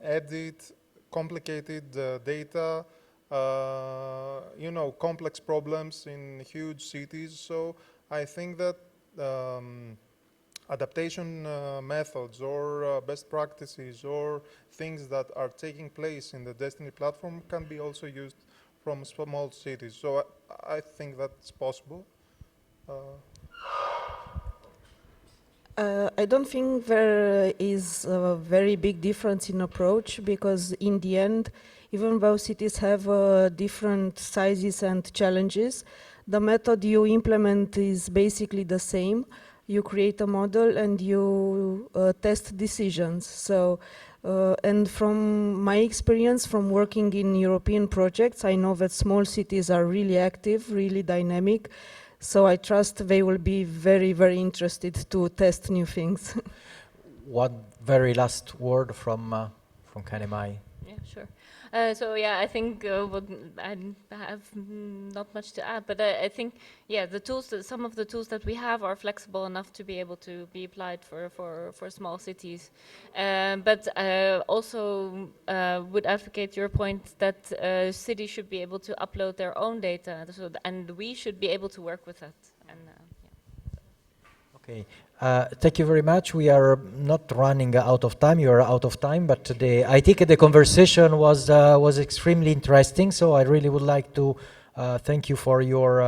edit complicated data, complex problems in huge cities. So I think that adaptation methods or best practices or things that are taking place in the DestinE platform can be also used from small cities. So I think that's possible. I don't think there is a very big difference in approach, because in the end, even though cities have different sizes and challenges, the method you implement is basically the same. You create a model and you test decisions. So, and from my experience from working in European projects, I know that small cities are really active, really dynamic. So I trust they will be very, very interested to test new things. One very last word from Kanemai. Yeah. Yeah, sure. So yeah, I think I have not much to add, but I think the tools, some of the tools that we have are flexible enough to be able to be applied for small cities. But also would advocate your point that cities should be able to upload their own data, and we should be able to work with that. And Okay, thank you very much. We are not running out of time. You are out of time, but I think the conversation was extremely interesting. So I really would like to thank you for your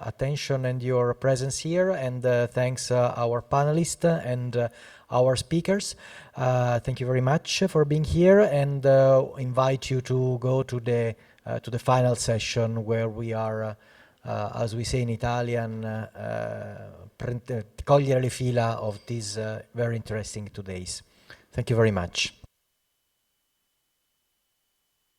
attention and your presence here, and thanks our panelists and our speakers. Thank you very much for being here, and invite you to go to the final session where we are. As we say in Italian, cogliere le fila of these very interesting 2 days. Thank you very much.